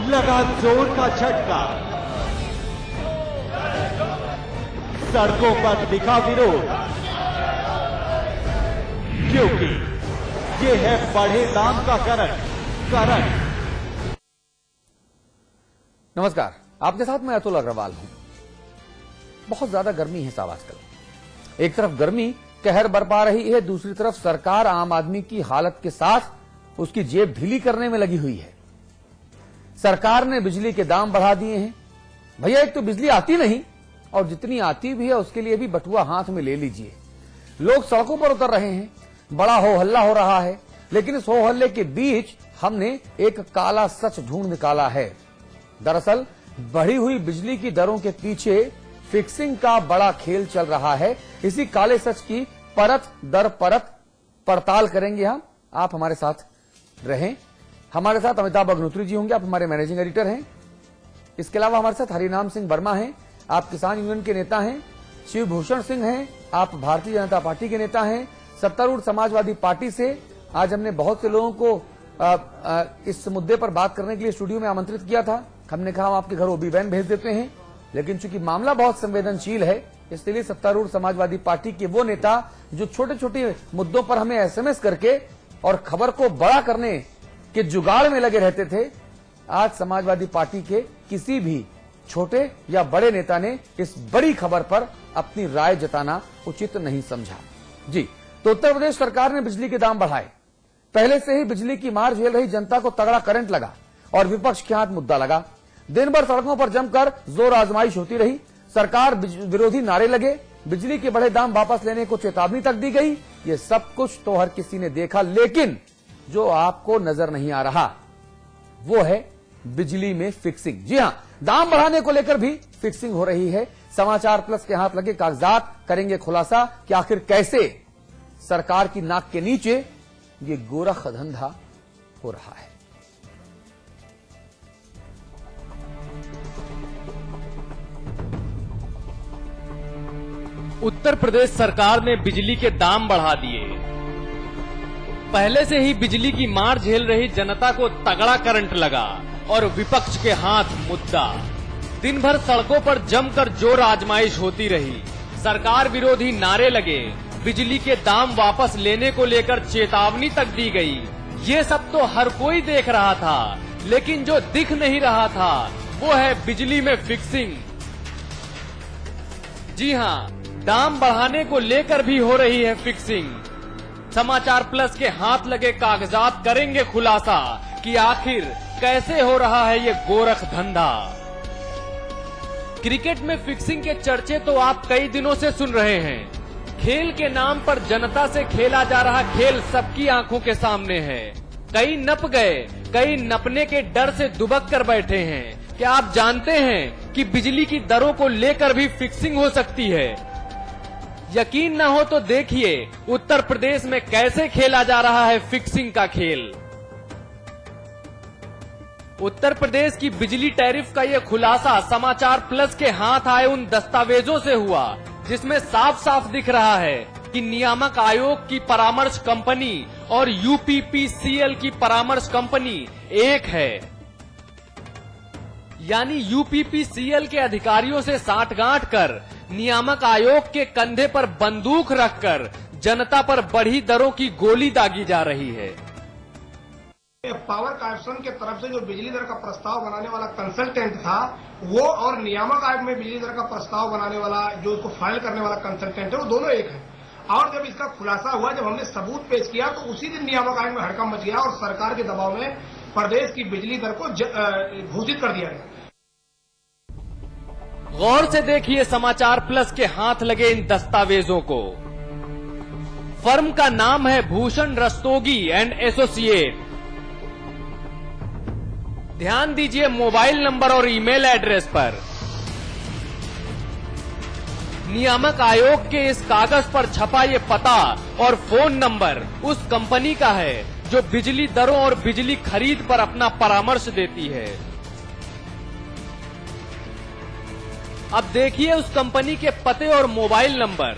लगा जोर का झटका, सड़कों पर दिखा विरोध, क्योंकि ये है बढ़े दाम का कारण। नमस्कार, आपके साथ मैं अतुल अग्रवाल हूं। बहुत ज्यादा गर्मी है साहब आजकल। एक तरफ गर्मी कहर बरपा रही है, दूसरी तरफ सरकार आम आदमी की हालत के साथ उसकी जेब ढीली करने में लगी हुई है। सरकार ने बिजली के दाम बढ़ा दिए हैं। भैया, एक तो बिजली आती नहीं और जितनी आती भी है उसके लिए भी बटुआ हाथ में ले लीजिए। लोग सड़कों पर उतर रहे हैं, बड़ा हो हल्ला हो रहा है, लेकिन इस हो हल्ले के बीच हमने एक काला सच ढूंढ निकाला है। दरअसल बढ़ी हुई बिजली की दरों के पीछे फिक्सिंग का बड़ा खेल चल रहा है। इसी काले सच की परत दर परत पड़ताल करेंगे हम। आप हमारे साथ रहें। हमारे साथ अमिताभ अग्निहोत्री जी होंगे, आप हमारे मैनेजिंग एडिटर हैं। इसके अलावा हमारे साथ हरिनाम सिंह वर्मा हैं, आप किसान यूनियन के नेता हैं। शिवभूषण सिंह हैं, आप भारतीय जनता पार्टी के नेता हैं। सत्तारूढ़ समाजवादी पार्टी से आज हमने बहुत से लोगों को इस मुद्दे पर बात करने के लिए स्टूडियो में आमंत्रित किया था। हमने कहा हम आपके घर ओबी वैन भेज देते हैं, लेकिन चूंकि मामला बहुत संवेदनशील है, इसलिए सत्तारूढ़ समाजवादी पार्टी के वो नेता जो छोटे छोटे मुद्दों पर हमें एसएमएस करके और खबर को बड़ा करने के जुगाड़ में लगे रहते थे, आज समाजवादी पार्टी के किसी भी छोटे या बड़े नेता ने इस बड़ी खबर पर अपनी राय जताना उचित नहीं समझा। जी, तो उत्तर प्रदेश सरकार ने बिजली के दाम बढ़ाए। पहले से ही बिजली की मार झेल रही जनता को तगड़ा करंट लगा और विपक्ष के हाथ मुद्दा लगा। दिन भर सड़कों पर जमकर जोर आजमाइश होती रही। सरकार विरोधी नारे लगे, बिजली के बढ़े दाम वापस लेने को चेतावनी तक दी गई। ये सब कुछ तो हर किसी ने देखा, लेकिन जो आपको नजर नहीं आ रहा वो है बिजली में फिक्सिंग। जी हां, दाम बढ़ाने को लेकर भी फिक्सिंग हो रही है। समाचार प्लस के हाथ लगे कागजात करेंगे खुलासा कि आखिर कैसे सरकार की नाक के नीचे ये गोरख धंधा हो रहा है। उत्तर प्रदेश सरकार ने बिजली के दाम बढ़ा दिए। पहले से ही बिजली की मार झेल रही जनता को तगड़ा करंट लगा और विपक्ष के हाथ मुद्दा। दिन भर सड़कों पर जमकर जोर आजमाइश होती रही। सरकार विरोधी नारे लगे, बिजली के दाम वापस लेने को लेकर चेतावनी तक दी गई। ये सब तो हर कोई देख रहा था, लेकिन जो दिख नहीं रहा था वो है बिजली में फिक्सिंग। जी हां, दाम बढ़ाने को लेकर भी हो रही है फिक्सिंग। समाचार प्लस के हाथ लगे कागजात करेंगे खुलासा कि आखिर कैसे हो रहा है ये गोरख धंधा। क्रिकेट में फिक्सिंग के चर्चे तो आप कई दिनों से सुन रहे हैं। खेल के नाम पर जनता से खेला जा रहा खेल सबकी आंखों के सामने है। कई नप गए, कई नपने के डर से दुबक कर बैठे हैं। क्या आप जानते हैं कि बिजली की दरों को लेकर भी फिक्सिंग हो सकती है? यकीन न हो तो देखिए उत्तर प्रदेश में कैसे खेला जा रहा है फिक्सिंग का खेल। उत्तर प्रदेश की बिजली टैरिफ का ये खुलासा समाचार प्लस के हाथ आए उन दस्तावेजों से हुआ जिसमें साफ साफ दिख रहा है कि नियामक आयोग की परामर्श कंपनी और यूपीपीसीएल की परामर्श कंपनी एक है। यानी यूपीपीसीएल के अधिकारियों से साठगांठ कर नियामक आयोग के कंधे पर बंदूक रखकर जनता पर बढ़ी दरों की गोली दागी जा रही है। पावर कॉर्पोरेशन के तरफ से जो बिजली दर का प्रस्ताव बनाने वाला कंसल्टेंट था वो और नियामक आयोग में बिजली दर का प्रस्ताव बनाने वाला जो उसको फाइल करने वाला कंसल्टेंट है वो दोनों एक है। और जब इसका खुलासा हुआ, जब हमने सबूत पेश किया तो उसी दिन नियामक आयोग में हड़कंप मच गया और सरकार के दबाव में प्रदेश की बिजली दर को घोषित कर दिया गया। गौर से देखिए समाचार प्लस के हाथ लगे इन दस्तावेजों को। फर्म का नाम है भूषण रस्तोगी एंड एसोसिएट। ध्यान दीजिए मोबाइल नंबर और ईमेल एड्रेस पर। नियामक आयोग के इस कागज पर छपा ये पता और फोन नंबर उस कंपनी का है जो बिजली दरों और बिजली खरीद पर अपना परामर्श देती है। अब देखिए उस कंपनी के पते और मोबाइल नंबर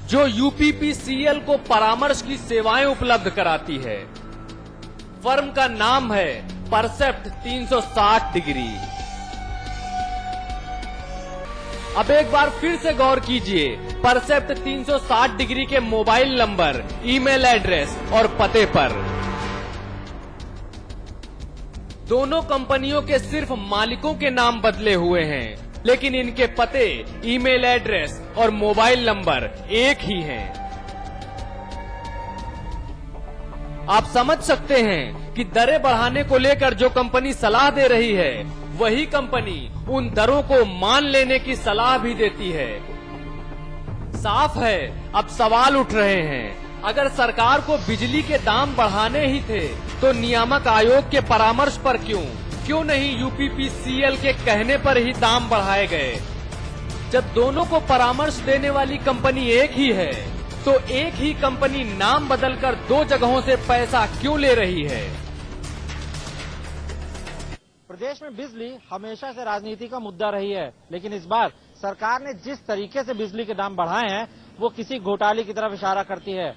जो यूपीपीसीएल को परामर्श की सेवाएं उपलब्ध कराती है। फर्म का नाम है परसेप्ट 360 डिग्री। अब एक बार फिर से गौर कीजिए, परसेप्ट 360 डिग्री के मोबाइल नंबर, ईमेल एड्रेस और पते पर। दोनों कंपनियों के सिर्फ मालिकों के नाम बदले हुए हैं, लेकिन इनके पते, ईमेल एड्रेस और मोबाइल नंबर एक ही हैं। आप समझ सकते हैं कि दरें बढ़ाने को लेकर जो कंपनी सलाह दे रही है, वही कंपनी उन दरों को मान लेने की सलाह भी देती है। साफ है, अब सवाल उठ रहे हैं, अगर सरकार को बिजली के दाम बढ़ाने ही थे तो नियामक आयोग के परामर्श पर क्यों नहीं यूपीपीसीएल के कहने पर ही दाम बढ़ाए गए? जब दोनों को परामर्श देने वाली कंपनी एक ही है, तो एक ही कंपनी नाम बदलकर दो जगहों से पैसा क्यों ले रही है? प्रदेश में बिजली हमेशा से राजनीति का मुद्दा रही है, लेकिन इस बार सरकार ने जिस तरीके से बिजली के दाम बढ़ाए हैं, वो किसी घोटाले की तरफ इशारा करती है।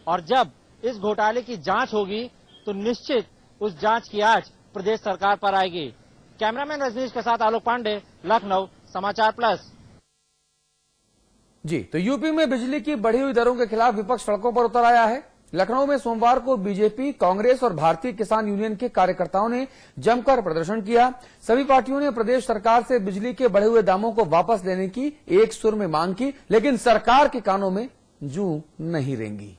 और जब इस घोटाले की जांच होगी, तो निश्चित उस जांच की आंच प्रदेश सरकार पर आएगी। कैमरामैन रजनीश के साथ आलोक पांडे, लखनऊ, समाचार प्लस। जी, तो यूपी में बिजली की बढ़ी हुई दरों के खिलाफ विपक्ष सड़कों पर उतर आया है। लखनऊ में सोमवार को बीजेपी, कांग्रेस और भारतीय किसान यूनियन के कार्यकर्ताओं ने जमकर प्रदर्शन किया। सभी पार्टियों ने प्रदेश सरकार से बिजली के बढ़े हुए दामों को वापस लेने की एक सुर में मांग की, लेकिन सरकार के कानों में जूं नहीं रेंगी।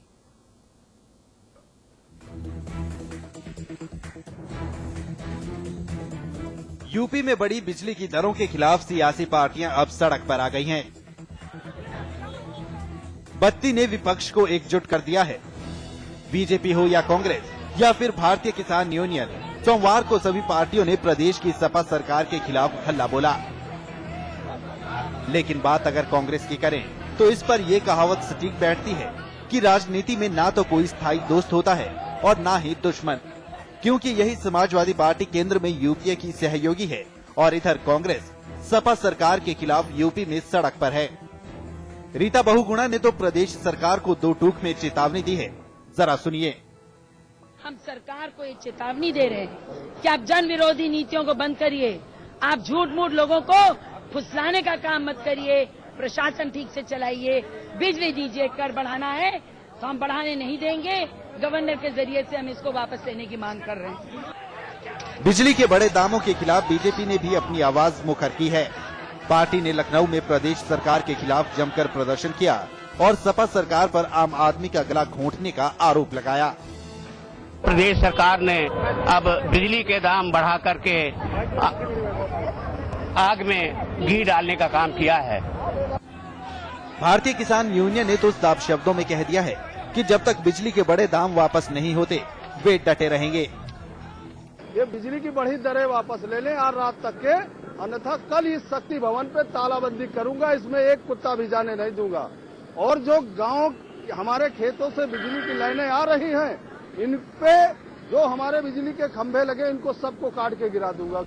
यूपी में बढ़ी बिजली की दरों के खिलाफ सियासी पार्टियां अब सड़क पर आ गई हैं। बत्ती ने विपक्ष को एकजुट कर दिया है। बीजेपी हो या कांग्रेस या फिर भारतीय किसान यूनियन, सोमवार को सभी पार्टियों ने प्रदेश की सपा सरकार के खिलाफ हल्ला बोला। लेकिन बात अगर कांग्रेस की करें तो इस पर ये कहावत सटीक बैठती है कि राजनीति में ना तो कोई स्थायी दोस्त होता है और ना ही दुश्मन, क्योंकि यही समाजवादी पार्टी केंद्र में यूपीए की सहयोगी है और इधर कांग्रेस सपा सरकार के खिलाफ यूपी में सड़क पर है। रीता बहुगुणा ने तो प्रदेश सरकार को दो टूक में चेतावनी दी है, जरा सुनिए। हम सरकार को ये चेतावनी दे रहे हैं कि आप जन विरोधी नीतियों को बंद करिए, आप झूठ मूठ लोगों को फुसलाने का काम मत करिए, प्रशासन ठीक से चलाइए, बिजली दीजिए। कर बढ़ाना है तो हम बढ़ाने नहीं देंगे, गवर्नर के जरिए से हम इसको वापस लेने की मांग कर रहे हैं। बिजली के बड़े दामों के खिलाफ बीजेपी ने भी अपनी आवाज मुखर की है। पार्टी ने लखनऊ में प्रदेश सरकार के खिलाफ जमकर प्रदर्शन किया और सपा सरकार पर आम आदमी का गला घोंटने का आरोप लगाया। प्रदेश सरकार ने अब बिजली के दाम बढ़ा करके आग में घी डालने का काम किया है। भारतीय किसान यूनियन ने तो साफ शब्दों में कह दिया है कि जब तक बिजली के बड़े दाम वापस नहीं होते, वे डटे रहेंगे। ये बिजली की बढ़ी दरें वापस ले लें आज रात तक के, अन्यथा कल इस शक्ति भवन पे तालाबंदी करूंगा, इसमें एक कुत्ता भी जाने नहीं दूंगा। और जो गांव हमारे खेतों से बिजली की लाइनें आ रही हैं, इन पे जो हमारे बिजली के खंभे लगे, इनको सबको काट के गिरा दूंगा।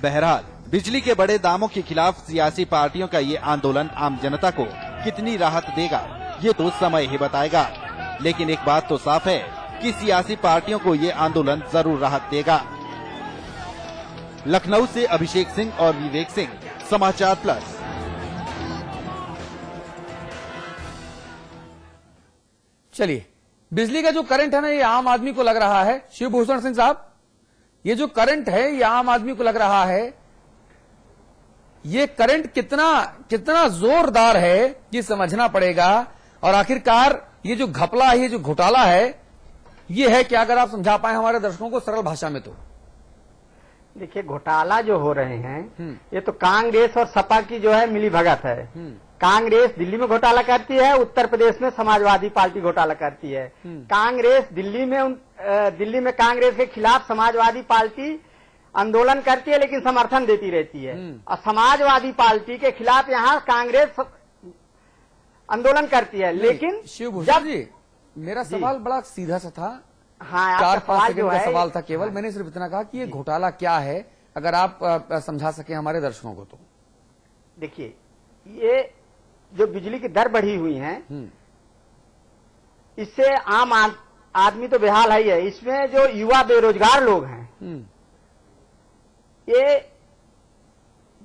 बहरहाल बिजली के बड़े दामों के खिलाफ सियासी पार्टियों का ये आंदोलन आम जनता को कितनी राहत देगा, ये तो समय ही बताएगा। लेकिन एक बात तो साफ है कि सियासी पार्टियों को ये आंदोलन जरूर राहत देगा। लखनऊ से अभिषेक सिंह और विवेक सिंह, समाचार प्लस। चलिए, बिजली का जो करंट है ना, ये आम आदमी को लग रहा है। शिवभूषण सिंह साहब, ये जो करंट है ये आम आदमी को लग रहा है, ये करंट कितना जोरदार है ये समझना पड़ेगा। और आखिरकार ये जो घपला है, ये जो घोटाला है, ये है क्या? अगर आप समझा पाए हमारे दर्शकों को सरल भाषा में तो। देखिए, घोटाला जो हो रहे हैं ये तो कांग्रेस और सपा की जो है मिली भगत है। कांग्रेस दिल्ली में घोटाला करती है, उत्तर प्रदेश में समाजवादी पार्टी घोटाला करती है। कांग्रेस दिल्ली में कांग्रेस के खिलाफ समाजवादी पार्टी आंदोलन करती है, लेकिन समर्थन देती रहती है। और समाजवादी पार्टी के खिलाफ यहाँ कांग्रेस आंदोलन करती है। लेकिन शिवभूषण जी, मेरा सवाल बड़ा सीधा सा था। हाँ, 4-5 सेकंड का सवाल था केवल। मैंने सिर्फ इतना कहा कि ये घोटाला क्या है, अगर आप समझा सके हमारे दर्शकों को तो। देखिए, ये जो बिजली की दर बढ़ी हुई है, इससे आम आदमी तो बेहाल है ही है। इसमें जो युवा बेरोजगार लोग हैं, ये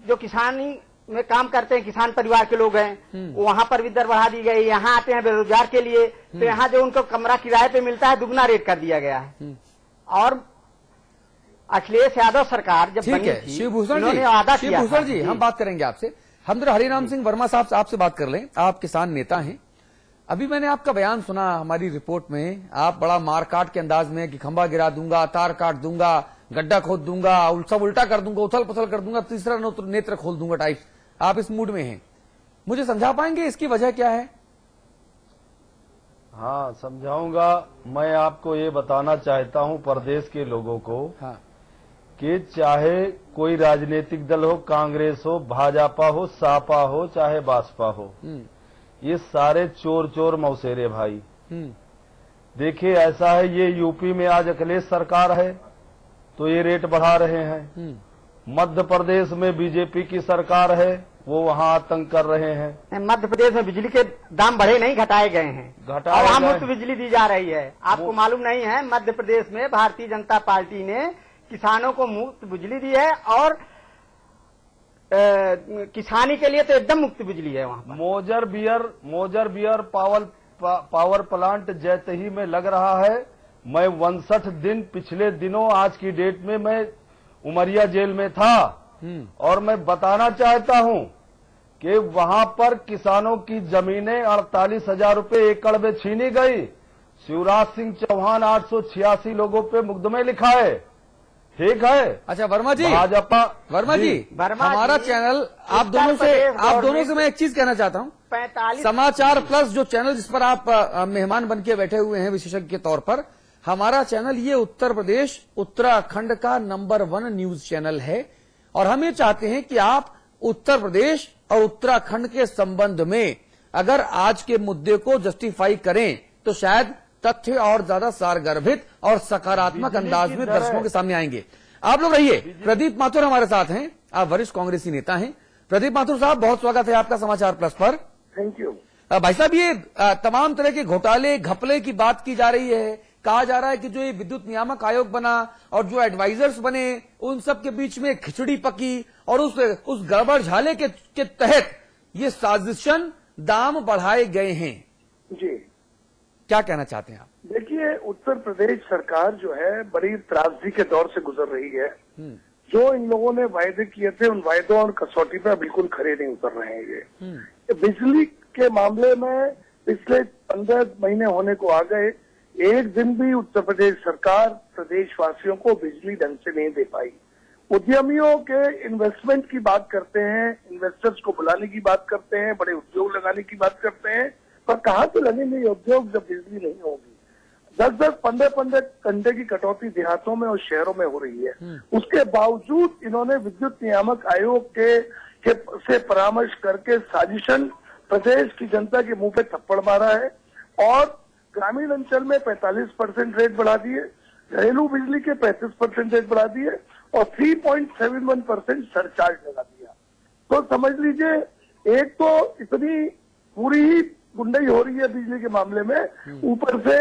जो किसानी में काम करते हैं, किसान परिवार के लोग हैं, वहां पर भी दर बढ़ा दी गई। यहाँ आते हैं बेरोजगार के लिए, तो यहाँ जो उनको कमरा किराए पे मिलता है दुगना रेट कर दिया गया है। और अखिलेश यादव सरकार जब बनी थी, शिवभूषण इन्होंने वादा जी, किया शिवभूषण था। जी, हम बात करेंगे आपसे। हम जरा हरिराम सिंह वर्मा साहब आपसे बात कर लें। आप किसान नेता हैं। अभी मैंने आपका बयान सुना हमारी रिपोर्ट में, आप बड़ा मारकाट के अंदाज में कि खंभा गिरा दूंगा, तार काट दूंगा, गड्ढा खोद दूंगा, सब उल्टा कर दूंगा, उथल पुथल कर दूंगा, तीसरा नेत्र खोल दूंगा टाइप आप इस मूड में हैं। मुझे समझा पाएंगे इसकी वजह क्या है? हाँ, समझाऊंगा। मैं आपको ये बताना चाहता हूँ प्रदेश के लोगों को, हाँ, कि चाहे कोई राजनीतिक दल हो, कांग्रेस हो, भाजपा हो, सापा हो, चाहे बासपा हो, ये सारे चोर चोर मौसेरे भाई। देखिए ऐसा है, ये यूपी में आज अखिलेश सरकार है तो ये रेट बढ़ा रहे हैं। मध्य प्रदेश में बीजेपी की सरकार है, वो वहाँ आतंक कर रहे हैं। मध्य प्रदेश में बिजली के दाम बढ़े नहीं, घटाए गए हैं। घटाए और वहाँ गए। मुफ्त बिजली दी जा रही है। आपको मालूम नहीं है, मध्य प्रदेश में भारतीय जनता पार्टी ने किसानों को मुफ्त बिजली दी है, और किसानी के लिए तो एकदम मुफ्त बिजली है वहाँ पर। मोजर बियर पावर प्लांट जैतही में लग रहा है। मैं 59 दिन पिछले दिनों आज की डेट में मैं उमरिया जेल में था, और मैं बताना चाहता हूं कि वहां पर किसानों की जमीनें 48,000 रुपये एकड़ में छीनी गई। शिवराज सिंह चौहान 886 लोगों पे मुकदमे लिखा है। ठीक है। अच्छा वर्मा जी, भाजपा वर्मा जी, हमारा चैनल आप दोनों से मैं एक चीज कहना चाहता हूं। 45 समाचार प्लस जो चैनल जिस पर आप मेहमान बन के बैठे हुए हैं विशेषज्ञ के तौर पर, हमारा चैनल ये उत्तर प्रदेश उत्तराखंड का नंबर 1 न्यूज चैनल है। और हम ये चाहते हैं कि आप उत्तर प्रदेश और उत्तराखंड के संबंध में अगर आज के मुद्दे को जस्टिफाई करें तो शायद तथ्य और ज्यादा सारगर्भित और सकारात्मक अंदाज में दर्शकों के सामने आएंगे। आप लोग रहिए। प्रदीप माथुर हमारे साथ हैं, आप वरिष्ठ कांग्रेसी नेता हैं। प्रदीप माथुर साहब, बहुत स्वागत है आपका समाचार प्लस पर। Thank you. भाई साहब, ये तमाम तरह के घोटाले घपले की बात की जा रही है। कहा जा रहा है कि जो ये विद्युत नियामक आयोग बना और जो एडवाइजर्स बने, उन सब के बीच में खिचड़ी पकी, और उस गड़बड़ झाले के तहत ये साजिशन दाम बढ़ाए गए हैं। जी, क्या कहना चाहते हैं आप? देखिए, उत्तर प्रदेश सरकार जो है बड़ी त्रासदी के दौर से गुजर रही है। जो इन लोगों ने वायदे किए थे, उन वायदों और कसौटी पर बिल्कुल खरे नहीं उतर रहे हैं। ये बिजली के मामले में पिछले 15 महीने होने को आ गए, एक दिन भी उत्तर प्रदेश सरकार प्रदेशवासियों को बिजली ढंग से नहीं दे पाई। उद्यमियों के इन्वेस्टमेंट की बात करते हैं, इन्वेस्टर्स को बुलाने की बात करते हैं, बड़े उद्योग लगाने की बात करते हैं, पर कहाँ से लगेंगे ये उद्योग जब बिजली नहीं होगी। 10-10, 15-15 घंटे की कटौती देहातों में और शहरों में हो रही है। उसके बावजूद इन्होंने विद्युत नियामक आयोग से परामर्श करके साजिशन प्रदेश की जनता के मुंह पे थप्पड़ मारा है, और ग्रामीण अंचल में 45% रेट बढ़ा दिए, घरेलू बिजली के 35% रेट बढ़ा दिए, और 3.71% सरचार्ज लगा दिया। तो समझ लीजिए, एक तो इतनी पूरी ही गुंडई हो रही है बिजली के मामले में, ऊपर से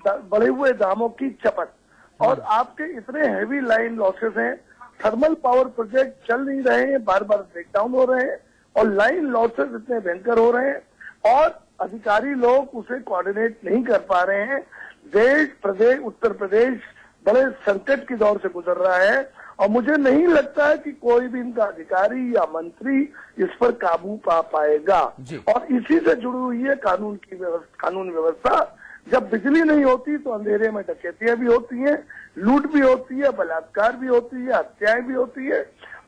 बढ़े हुए दामों की चपत, और आपके इतने हैवी लाइन लॉसेस हैं। थर्मल पावर प्रोजेक्ट चल नहीं रहे हैं, बार बार ब्रेकडाउन हो रहे हैं, और लाइन लॉसेस इतने भयंकर हो रहे हैं, और अधिकारी लोग उसे कोऑर्डिनेट नहीं कर पा रहे हैं। प्रदेश उत्तर प्रदेश बड़े संकट के दौर से गुजर रहा है, और मुझे नहीं लगता है कि कोई भी इनका अधिकारी या मंत्री इस पर काबू पा पाएगा। और इसी से जुड़ी हुई है कानून व्यवस्था। जब बिजली नहीं होती तो अंधेरे में डकैतियां भी होती हैं, लूट भी होती है, बलात्कार भी होती है, हत्याएं भी होती है,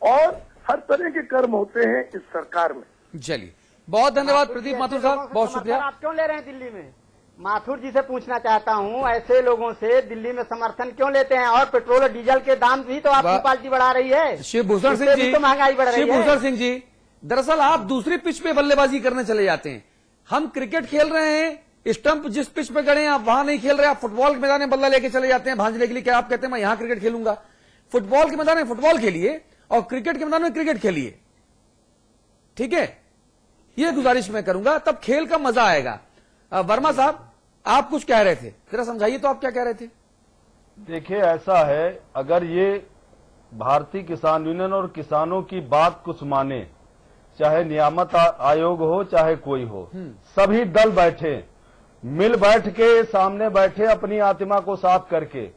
और हर तरह के कर्म होते हैं इस सरकार में। चलिए, बहुत धन्यवाद प्रदीप माथुर साहब, बहुत शुक्रिया। आप क्यों ले रहे हैं दिल्ली में? माथुर जी से पूछना चाहता हूं, ऐसे लोगों से दिल्ली में समर्थन क्यों लेते हैं? और पेट्रोल और डीजल के दाम भी तो आपकी पार्टी बढ़ा रही है। शिवभूषण सिंह जी, तो महंगाई बढ़ रही है। शिवभूषण सिंह जी, दरअसल आप दूसरी पिच पे बल्लेबाजी करने चले जाते हैं। हम क्रिकेट खेल रहे हैं, स्टंप जिस पिच पे गड़े हैं आप वहां नहीं खेल रहे, आप फुटबॉल के मैदान में बल्ला लेके चले जाते हैं भांजने के लिए। क्या आप कहते हैं मैं यहां क्रिकेट खेलूंगा? फुटबॉल के मैदान में फुटबॉल खेलिए और क्रिकेट के मैदान में क्रिकेट खेलिए, ठीक है? ये गुजारिश मैं करूंगा, तब खेल का मजा आएगा। वर्मा साहब, आप कुछ कह रहे थे, जरा समझाइए तो आप क्या कह रहे थे? देखिए ऐसा है, अगर ये भारतीय किसान यूनियन और किसानों की बात कुछ माने, चाहे नियामक आयोग हो चाहे कोई हो, सभी दल बैठे, मिल बैठ के सामने बैठे अपनी आत्मा को साफ करके